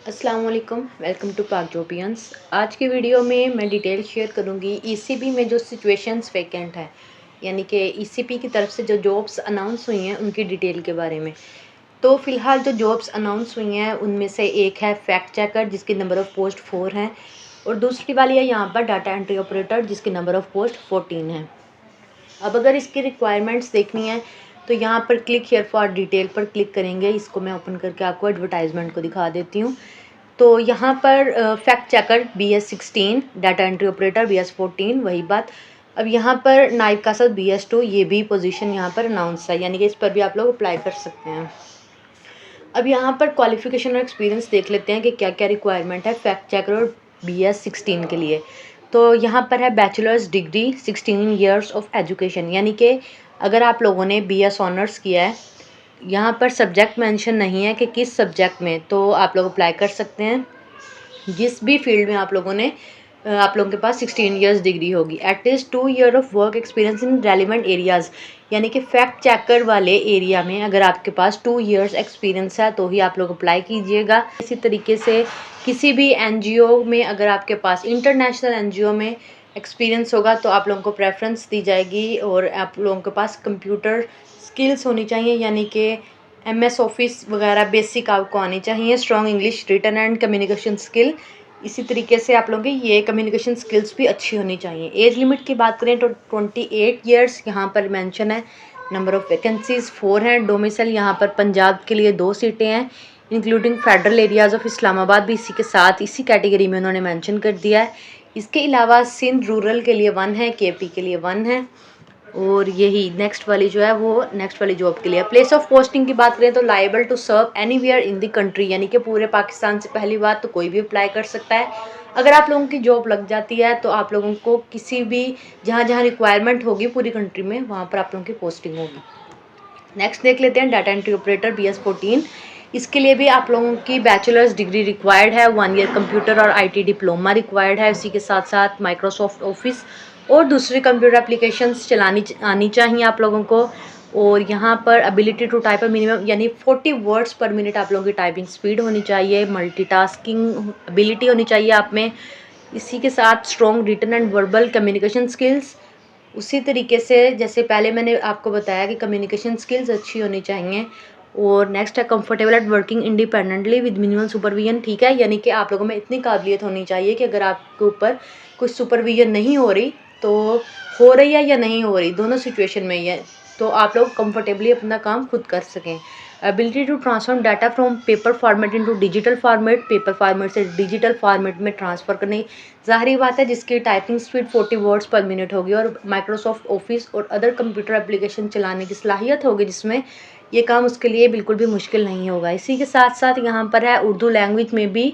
अस्सलाम वालेकुम, welcome to पाक जोपियंस। आज की वीडियो में मैं डिटेल शेयर करूंगी ईसीबी में जो सिचुएशंस वैकेंट है, यानी कि ईसीबी की तरफ से जो जॉब्स अनाउंस हुई हैं उनकी डिटेल के बारे में। तो फ़िलहाल जो जॉब्स अनाउंस हुई हैं उनमें से एक है फैक्ट चेकर जिसकी नंबर ऑफ़ पोस्ट 4 हैं, और दूसरी वाली है यहाँ पर डाटा एंट्री ऑपरेटर जिसकी नंबर ऑफ़ पोस्ट 14 है। अब अगर इसकी रिक्वायरमेंट्स देखनी है तो यहाँ पर क्लिक हियर फॉर डिटेल पर क्लिक करेंगे। इसको मैं ओपन करके आपको एडवर्टाइजमेंट को दिखा देती हूँ। तो यहाँ पर fact checker BS16, data entry operator BS14, वही बात। अब यहाँ पर नाइब कासद BS2, ये भी पोजीशन यहाँ पर अनाउंस है, यानी कि इस पर भी आप लोग अप्लाई कर सकते हैं। अब यहाँ पर क्वालिफिकेशन और एक्सपीरियंस देख लेते हैं कि क्या क्या रिक्वायरमेंट है फैक्ट चेकर और BS16 के लिए। तो यहाँ पर है bachelors degree 16 years of education, यानी कि अगर आप लोगों ने BS ऑनर्स किया है, यहाँ पर सब्जेक्ट मेंशन नहीं है कि किस सब्जेक्ट में, तो आप लोग अप्लाई कर सकते हैं जिस भी फील्ड में आप लोगों ने आप लोगों के पास 16 ईयर्स डिग्री होगी। At least 2 year of work experience in relevant areas, यानी कि फैक्ट चेकर वाले एरिया में अगर आपके पास 2 ईयर्स एक्सपीरियंस है तो ही आप लोग अप्लाई कीजिएगा। इसी तरीके से किसी भी NGO में अगर आपके पास इंटरनेशनल NGO में एक्सपीरियंस होगा तो आप लोगों को प्रेफरेंस दी जाएगी, और आप लोगों के पास कंप्यूटर स्किल्स होनी चाहिए, यानी कि MS ऑफिस वगैरह बेसिक आपको आनी चाहिए। Strong English written and communication skill, इसी तरीके से आप लोगों की ये कम्युनिकेशन स्किल्स भी अच्छी होनी चाहिए। एज लिमिट की बात करें तो 28 ईयर्स यहाँ पर मेंशन है। नंबर ऑफ़ वैकेंसीज़ 4 हैं। डोमिसाइल यहाँ पर पंजाब के लिए 2 सीटें हैं, including federal areas of Islamabad भी इसी के साथ इसी कैटेगरी में उन्होंने मेंशन कर दिया है। इसके अलावा सिंध रूरल के लिए 1 है, KP के लिए 1 है, और यही नेक्स्ट वाली जो है वो नेक्स्ट वाली जॉब के लिए। प्लेस ऑफ पोस्टिंग की बात करें तो liable to serve anywhere in the country, यानी कि पूरे पाकिस्तान से पहली बात तो कोई भी अप्लाई कर सकता है। अगर आप लोगों की जॉब लग जाती है तो आप लोगों को किसी भी जहाँ जहाँ रिक्वायरमेंट होगी पूरी कंट्री में वहाँ पर आप लोगों की पोस्टिंग होगी। नेक्स्ट देख लेते हैं डाटा एंट्री ऑपरेटर BS14। इसके लिए भी आप लोगों की बैचलर्स डिग्री रिक्वायर्ड है, 1 ईयर कंप्यूटर और IT डिप्लोमा रिक्वायर्ड है। इसी के साथ साथ माइक्रोसॉफ्ट ऑफिस और दूसरी कंप्यूटर एप्लीकेशंस चलानी आनी चाहिए आप लोगों को। और यहाँ पर एबिलिटी टू टाइप मिनिमम यानी 40 वर्ड्स पर मिनट आप लोगों की टाइपिंग स्पीड होनी चाहिए। मल्टीटास्किंग एबिलिटी होनी चाहिए आप में। इसी के साथ strong written and verbal communication skills. उसी तरीके से जैसे पहले मैंने आपको बताया कि कम्युनिकेशन स्किल्स अच्छी होनी चाहिए। और नेक्स्ट है comfortable at working independently with minimum supervision. ठीक है, यानी कि आप लोगों में इतनी काबिलियत होनी चाहिए कि अगर आपके ऊपर कुछ सुपरविजन नहीं हो रही तो हो रही है या नहीं हो रही, दोनों सिचुएशन में ही है, तो आप लोग कंफर्टेबली अपना काम खुद कर सकें। Ability to transform data from paper format into digital format, paper format से डिजिटल फॉर्मेट में ट्रांसफ़र करने। ज़ाहिर बात है जिसकी typing speed 40 words per minute होगी और माइक्रोसॉफ्ट ऑफिस और अदर कंप्यूटर एप्लीकेशन चलाने की सलाहियत होगी जिसमें ये काम उसके लिए बिल्कुल भी मुश्किल नहीं होगा। इसी के साथ साथ यहाँ पर है उर्दू लैंग्वेज में भी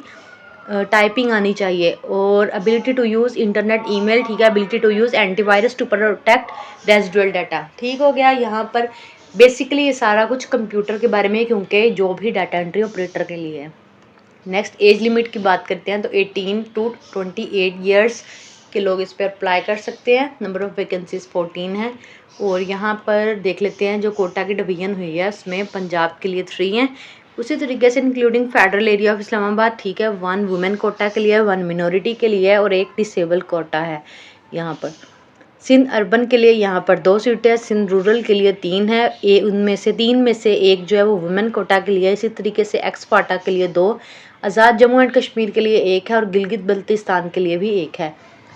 टाइपिंग आनी चाहिए, और ability to use internet email. ठीक है, ability to use antivirus to protect residual data. ठीक हो गया। यहाँ पर बेसिकली ये सारा कुछ कंप्यूटर के बारे में, क्योंकि जॉब ही डाटा एंट्री ऑपरेटर के लिए है। नेक्स्ट एज लिमिट की बात करते हैं तो 18 टू 28 ईयर्स के लोग इस पर अप्लाई कर सकते हैं। नंबर ऑफ़ वैकेंसीज 14 है। और यहाँ पर देख लेते हैं जो कोटा की डिवीजन हुई है उसमें पंजाब के लिए 3 हैं। उसी तरीके से including federal area of Islamabad. ठीक है, 1 वुमेन कोटा के लिए, 1 मिनॉरिटी के लिए और 1 डिसेबल कोटा है। यहाँ पर सिंध अर्बन के लिए यहाँ पर 2 सीटें हैं, सिंध रूरल के लिए 3 है। उनमें से 3 में से एक जो है वो वुमेन कोटा के लिए है। इसी तरीके से एक्स कोटा के लिए 2, आज़ाद जम्मू एंड कश्मीर के लिए 1 है और गिलगित बल्तिस्तान के लिए भी 1 है।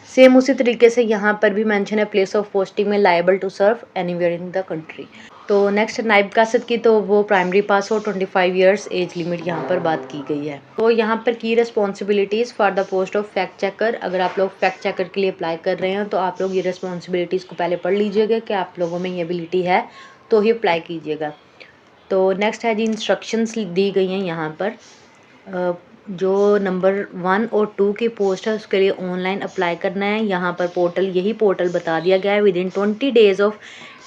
सेम उसी तरीके से यहाँ पर भी मेंशन है प्लेस ऑफ पोस्टिंग में liable to serve anywhere in the country. तो नेक्स्ट नाइब कासद की, तो वो प्राइमरी पास हो, 25 ईयर्स एज लिमिट यहाँ पर बात की गई है। तो यहाँ पर की responsibilities for the post of fact checker. अगर आप लोग फैक्ट चेकर के लिए अप्लाई कर रहे हैं तो आप लोग ये रिस्पॉन्सिबिलिटीज़ को पहले पढ़ लीजिएगा कि आप लोगों में ये एबिलिटी है तो ही अप्लाई कीजिएगा। तो नेक्स्ट है जी इंस्ट्रक्शंस दी गई हैं यहाँ पर। जो नंबर 1 और 2 की पोस्ट है उसके लिए ऑनलाइन अप्लाई करना है। यहाँ पर पोर्टल, यही पोर्टल बता दिया गया है विदिन 20 डेज़ ऑफ।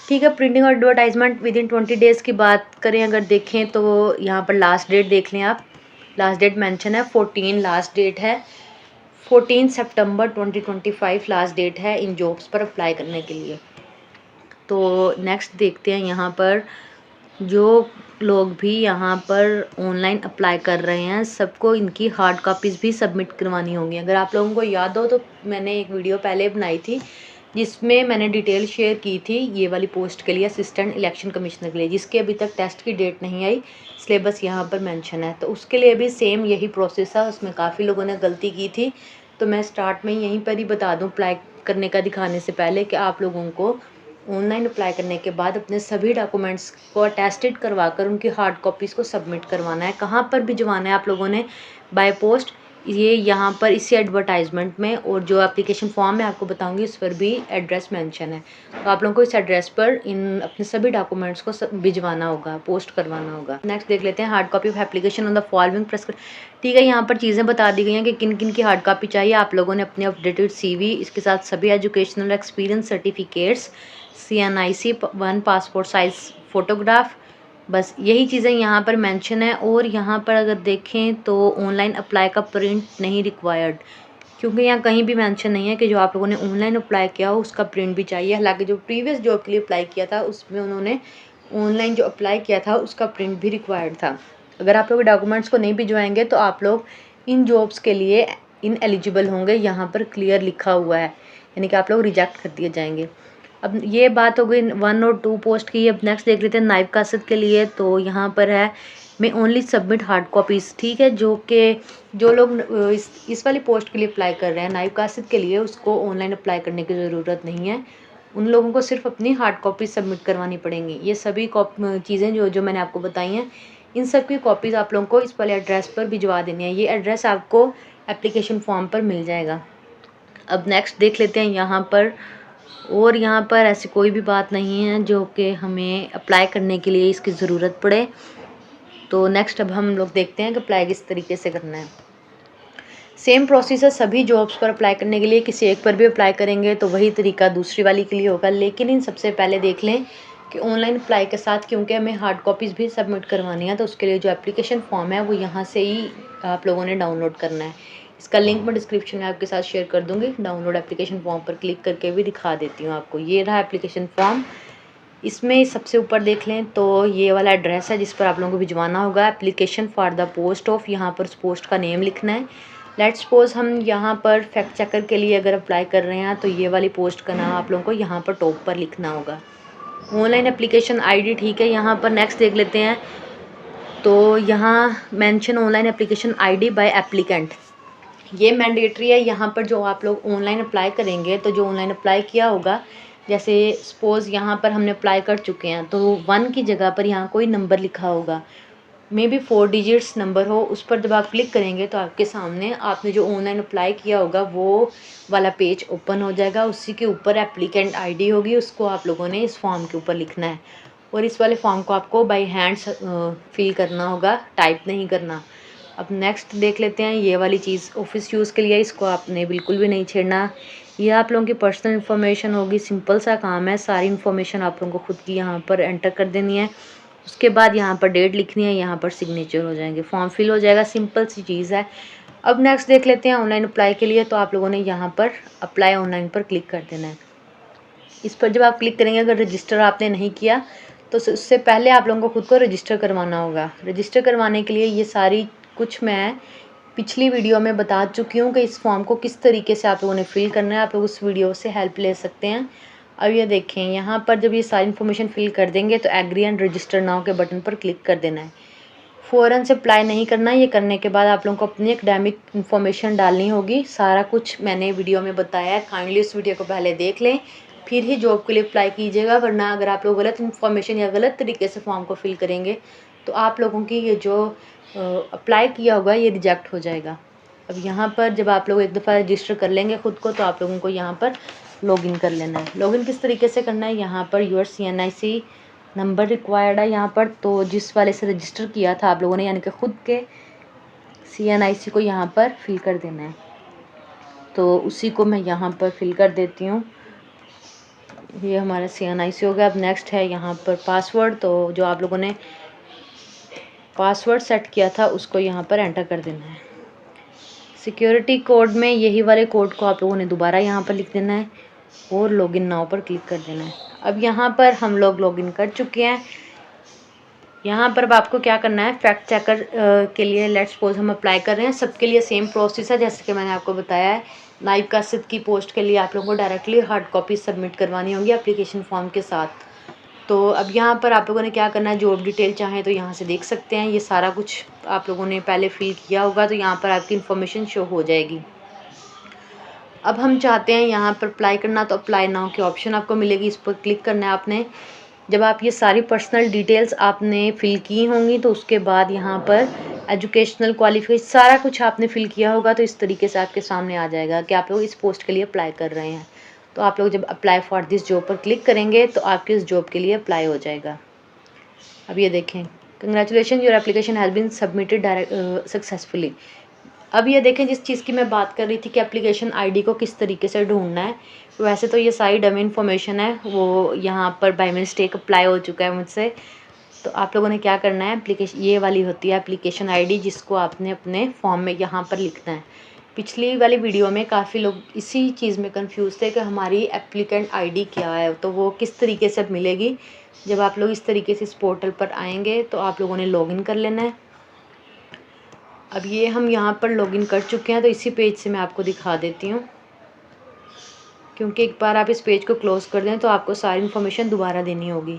ठीक है, प्रिंटिंग और एडवर्टाइजमेंट विदिन 20 डेज़ की बात करें अगर देखें तो यहाँ पर लास्ट डेट देख लें आप। लास्ट डेट मेंशन है 14 लास्ट डेट है, 14 सितंबर 2025 लास्ट डेट है इन जॉब्स पर अप्लाई करने के लिए। तो नेक्स्ट देखते हैं यहाँ पर जो लोग भी यहाँ पर ऑनलाइन अप्लाई कर रहे हैं सबको इनकी हार्ड कॉपीज़ भी सबमिट करवानी होंगी। अगर आप लोगों को याद हो तो मैंने एक वीडियो पहले बनाई थी जिसमें मैंने डिटेल शेयर की थी ये वाली पोस्ट के लिए, असिस्टेंट इलेक्शन कमिश्नर के लिए, जिसके अभी तक टेस्ट की डेट नहीं आई, सिलेबस यहाँ पर मेंशन है। तो उसके लिए भी सेम यही प्रोसेस है, उसमें काफ़ी लोगों ने गलती की थी। तो मैं स्टार्ट में यहीं पर ही बता दूँ अप्लाई करने का दिखाने से पहले कि आप लोगों को ऑनलाइन अप्लाई करने के बाद अपने सभी डॉक्यूमेंट्स को अटेस्टेड करवाकर उनकी हार्ड कॉपीज़ को सबमिट करवाना है। कहाँ पर भिजवाना है आप लोगों ने? By post. ये यहाँ पर इसी एडवर्टाइजमेंट में और जो एप्लीकेशन फॉर्म मैं आपको बताऊंगी उस पर भी एड्रेस मेंशन है। तो आप लोगों को इस एड्रेस पर इन अपने सभी डॉक्यूमेंट्स को भिजवाना होगा, पोस्ट करवाना होगा। नेक्स्ट देख लेते हैं hard copy of application on the following prescription. ठीक है, यहाँ पर चीज़ें बता दी गई हैं कि किन किन की हार्ड कॉपी चाहिए। आप लोगों ने अपने अपडेटेड CV, इसके साथ सभी educational experience certificates, CNIC 1 passport size photograph, बस यही चीज़ें यहाँ पर मेंशन है। और यहाँ पर अगर देखें तो ऑनलाइन अप्लाई का प्रिंट नहीं रिक्वायर्ड, क्योंकि यहाँ कहीं भी मेंशन नहीं है कि जो आप लोगों ने ऑनलाइन अप्लाई किया हो उसका प्रिंट भी चाहिए। हालांकि जो प्रीवियस जॉब के लिए अप्लाई किया था उसमें उन्होंने ऑनलाइन जो अप्लाई किया था उसका प्रिंट भी रिक्वायर्ड था। अगर आप लोग डॉक्यूमेंट्स को नहीं भिजवाएंगे तो आप लोग इन जॉब्स के लिए इन एलिजिबल होंगे, यहाँ पर क्लियर लिखा हुआ है, यानी कि आप लोग रिजेक्ट कर दिए जाएंगे। अब ये बात हो गई 1 और 2 पोस्ट की। अब नेक्स्ट देख लेते हैं नायब कासिद के लिए। तो यहाँ पर है मैं ओनली सबमिट हार्ड कॉपीज़। ठीक है, जो लोग इस वाली पोस्ट के लिए अप्लाई कर रहे हैं नायब कासिद के लिए, उसको ऑनलाइन अप्लाई करने की ज़रूरत नहीं है। उन लोगों को सिर्फ अपनी हार्ड कॉपी सबमिट करवानी पड़ेंगी। ये सभी चीज़ें जो मैंने आपको बताई हैं, इन सब की कॉपीज़ आप लोगों को इस वाले एड्रेस पर भिजवा देनी है। ये एड्रेस आपको एप्लीकेशन फॉर्म पर मिल जाएगा। अब नेक्स्ट देख लेते हैं यहाँ पर। और यहाँ पर ऐसी कोई भी बात नहीं है जो कि हमें अप्लाई करने के लिए इसकी ज़रूरत पड़े। तो नेक्स्ट अब हम लोग देखते हैं कि अप्लाई किस तरीके से करना है। सेम प्रोसेस है सभी जॉब्स पर अप्लाई करने के लिए। किसी एक पर भी अप्लाई करेंगे तो वही तरीका दूसरी वाली के लिए होगा, लेकिन इन सबसे पहले देख लें कि ऑनलाइन अप्लाई के साथ क्योंकि हमें हार्ड कॉपीज़ भी सबमिट करवानी है, तो उसके लिए जो एप्लीकेशन फॉर्म है वो यहाँ से ही आप लोगों ने डाउनलोड करना है। इसका लिंक मैं डिस्क्रिप्शन में आपके साथ शेयर कर दूँगी। डाउनलोड एप्लीकेशन फॉर्म पर क्लिक करके भी दिखा देती हूँ आपको। ये रहा एप्लीकेशन फॉर्म। इसमें सबसे ऊपर देख लें तो ये वाला एड्रेस है जिस पर आप लोगों को भिजवाना होगा। Application for the post of, यहाँ पर उस पोस्ट का नेम लिखना है। लेट्स सपोज हम यहाँ पर फैक्ट चेकर के लिए अगर अप्लाई कर रहे हैं तो ये वाली पोस्ट का नाम आप लोगों को यहाँ पर टॉप पर लिखना होगा। ऑनलाइन एप्लीकेशन ID, ठीक है। यहाँ पर नेक्स्ट देख लेते हैं। तो यहाँ mention online application ID by applicant, ये मैंडेटरी है। यहाँ पर जो आप लोग ऑनलाइन अप्लाई करेंगे तो जो ऑनलाइन अप्लाई किया होगा, जैसे सपोज़ यहाँ पर हमने अप्लाई कर चुके हैं तो 1 की जगह पर यहाँ कोई नंबर लिखा होगा, मे बी 4 डिजिट्स नंबर हो। उस पर जब आप क्लिक करेंगे तो आपके सामने आपने जो ऑनलाइन अप्लाई किया होगा वो वाला पेज ओपन हो जाएगा। उसी के ऊपर एप्लीकेंट ID होगी, उसको आप लोगों ने इस फॉर्म के ऊपर लिखना है। और इस वाले फॉर्म को आपको बाई हैंड्स फिल करना होगा, टाइप नहीं करना। अब नेक्स्ट देख लेते हैं ये वाली चीज़ ऑफिस यूज़ के लिए, इसको आपने बिल्कुल भी नहीं छेड़ना। ये आप लोगों की पर्सनल इन्फॉर्मेशन होगी, सिंपल सा काम है। सारी इन्फॉर्मेशन आप लोगों को खुद की यहाँ पर एंटर कर देनी है। उसके बाद यहाँ पर डेट लिखनी है, यहाँ पर सिग्नेचर हो जाएंगे, फॉर्म फिल हो जाएगा। सिंपल सी चीज़ है। अब नेक्स्ट देख लेते हैं ऑनलाइन अप्लाई के लिए। तो आप लोगों ने यहाँ पर अप्लाई ऑनलाइन पर क्लिक कर देना है। इस पर जब आप क्लिक करेंगे, अगर रजिस्टर आपने नहीं किया तो उससे पहले आप लोगों को खुद को रजिस्टर करवाना होगा। रजिस्टर करवाने के लिए ये सारी कुछ मैं पिछली वीडियो में बता चुकी हूँ कि इस फॉर्म को किस तरीके से आप लोगों ने फिल करना है। आप लोग उस वीडियो से हेल्प ले सकते हैं। अब ये देखें, यहाँ पर जब ये सारी इन्फॉर्मेशन फिल कर देंगे तो एग्री एंड रजिस्टर नाउ के बटन पर क्लिक कर देना है। फ़ौरन से अप्लाई नहीं करना है। ये करने के बाद आप लोगों को अपनी एकेडमिक इन्फॉर्मेशन डालनी होगी। सारा कुछ मैंने वीडियो में बताया है, काइंडली उस वीडियो को पहले देख लें, फिर ही जॉब के लिए अप्लाई कीजिएगा। वरना अगर आप लोग गलत इन्फॉर्मेशन या गलत तरीके से फॉर्म को फिल करेंगे तो आप लोगों की ये जो अप्लाई किया होगा ये रिजेक्ट हो जाएगा। अब यहाँ पर जब आप लोग एक दफ़ा रजिस्टर कर लेंगे ख़ुद को, तो आप लोगों को यहाँ पर लॉगिन कर लेना है। लॉगिन किस तरीके से करना है, यहाँ per your CNIC number required है यहाँ पर। तो जिस वाले से रजिस्टर किया था आप लोगों ने, यानी कि ख़ुद के CNIC को यहाँ पर फिल कर देना है। तो उसी को मैं यहाँ पर फिल कर देती हूँ। ये हमारा CNIC हो गया। अब नेक्स्ट है यहाँ पर पासवर्ड। तो जो आप लोगों ने पासवर्ड सेट किया था उसको यहाँ पर एंटर कर देना है। सिक्योरिटी कोड में यही वाले कोड को आप लोगों ने दोबारा यहाँ पर लिख देना है और लॉगिन नाउ पर क्लिक कर देना है। अब यहाँ पर हम लोग लॉगिन कर चुके हैं। यहाँ पर अब आपको क्या करना है, फैक्ट चेकर के लिए लेट्स सपोज हम अप्लाई कर रहे हैं, सबके लिए सेम प्रोसेस है जैसे कि मैंने आपको बताया है। नायब कासिद की पोस्ट के लिए आप लोगों को डायरेक्टली हार्ड कॉपी सबमिट करवानी होंगी एप्लीकेशन फॉर्म के साथ। तो अब यहाँ पर आप लोगों ने क्या करना है, जॉब डिटेल चाहें तो यहाँ से देख सकते हैं, ये सारा कुछ आप लोगों ने पहले फिल किया होगा, तो यहाँ पर आपकी इन्फॉर्मेशन शो हो जाएगी। अब हम चाहते हैं यहाँ पर अप्लाई करना, तो अप्लाई नाउ की ऑप्शन आपको मिलेगी, इस पर क्लिक करना है आपने। जब आप ये सारी पर्सनल डिटेल्स आपने फिल की होंगी तो उसके बाद यहाँ पर एजुकेशनल क्वालिफिकेशन सारा कुछ आपने फिल किया होगा, तो इस तरीके से आपके सामने आ जाएगा कि आप लोग इस पोस्ट के लिए अप्लाई कर रहे हैं। तो आप लोग जब अप्लाई फॉर दिस जॉब पर क्लिक करेंगे तो आपके इस जॉब के लिए अप्लाई हो जाएगा। अब ये देखें, congratulation your application has been submitted direct successfully. अब ये देखें, जिस चीज़ की मैं बात कर रही थी कि एप्लीकेशन आईडी को किस तरीके से ढूंढना है, वैसे तो ये सारी डमी इन्फॉर्मेशन है, वो यहाँ पर बाय मिस्टेक अप्लाई हो चुका है मुझसे। तो आप लोगों ने क्या करना है, एप्लीकेशन ये वाली होती है एप्लीकेशन आईडी, जिसको आपने अपने फॉर्म में यहाँ पर लिखना है। पिछली वाली वीडियो में काफ़ी लोग इसी चीज़ में कंफ्यूज थे कि हमारी एप्लीकेंट आईडी क्या है, तो वो किस तरीके से मिलेगी। जब आप लोग इस तरीके से इस पोर्टल पर आएंगे तो आप लोगों ने लॉगिन कर लेना है। अब ये हम यहाँ पर लॉगिन कर चुके हैं, तो इसी पेज से मैं आपको दिखा देती हूँ, क्योंकि एक बार आप इस पेज को क्लोज़ कर दें तो आपको सारी इन्फॉर्मेशन दोबारा देनी होगी।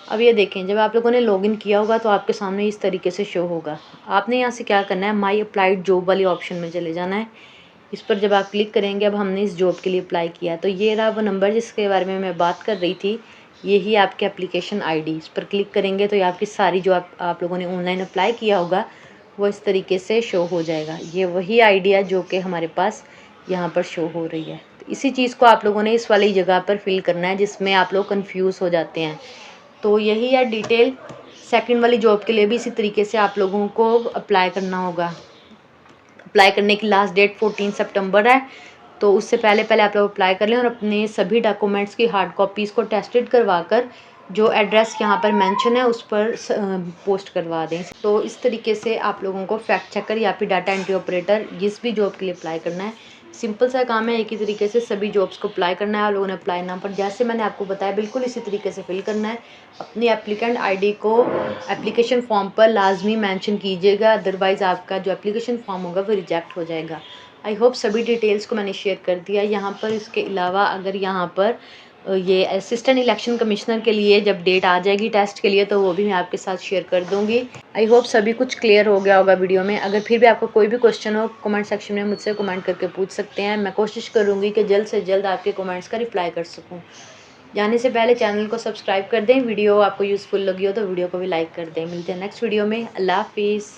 अब ये देखें, जब आप लोगों ने लॉगिन किया होगा तो आपके सामने इस तरीके से शो होगा। आपने यहाँ से क्या करना है, माई अप्लाइड जॉब वाली ऑप्शन में चले जाना है। इस पर जब आप क्लिक करेंगे, अब हमने इस जॉब के लिए अप्लाई किया, तो ये रहा वो नंबर जिसके बारे में मैं बात कर रही थी, यही आपकी एप्लीकेशन आईडी। इस पर क्लिक करेंगे तो ये आपकी सारी जो आप लोगों ने ऑनलाइन अप्लाई किया होगा वो इस तरीके से शो हो जाएगा। ये वही आईडी है जो कि हमारे पास यहाँ पर शो हो रही है। तो इसी चीज़ को आप लोगों ने इस वाली जगह पर फिल करना है जिसमें आप लोग कंफ्यूज हो जाते हैं। तो यही है डिटेल। सेकंड वाली जॉब के लिए भी इसी तरीके से आप लोगों को अप्लाई करना होगा। अप्लाई करने की लास्ट डेट 14 सितंबर है, तो उससे पहले आप लोग अप्लाई कर लें और अपने सभी डॉक्यूमेंट्स की हार्ड कॉपीज़ को टेस्टेड करवा कर जो एड्रेस यहाँ पर मेंशन है उस पर पोस्ट करवा दें। तो इस तरीके से आप लोगों को फैक्ट चेकर या फिर डाटा एंट्री ऑपरेटर जिस भी जॉब के लिए अप्लाई करना है, सिंपल सा काम है, एक ही तरीके से सभी जॉब्स को अप्लाई करना है। आप लोगों ने अप्लाई नाम पर जैसे मैंने आपको बताया बिल्कुल इसी तरीके से फिल करना है। अपनी एप्लीकेंट आईडी को एप्लीकेशन फॉर्म पर लाजमी मेंशन कीजिएगा, अदरवाइज़ आपका जो एप्लीकेशन फॉर्म होगा वो रिजेक्ट हो जाएगा। आई होप सभी डिटेल्स को मैंने शेयर कर दिया यहाँ पर। इसके अलावा अगर यहाँ पर ये असिस्टेंट इलेक्शन कमिश्नर के लिए जब डेट आ जाएगी टेस्ट के लिए, तो वो भी मैं आपके साथ शेयर कर दूँगी। आई होप सभी कुछ क्लियर हो गया होगा वीडियो में। अगर फिर भी आपको कोई भी क्वेश्चन हो, कमेंट सेक्शन में मुझसे कमेंट करके पूछ सकते हैं। मैं कोशिश करूँगी कि जल्द से जल्द आपके कमेंट्स का रिप्लाई कर सकूँ। जाने से पहले चैनल को सब्सक्राइब कर दें। वीडियो आपको यूज़फुल लगी हो तो वीडियो को भी लाइक कर दें। मिलते हैं नेक्स्ट वीडियो में। अल्लाह हाफिज़।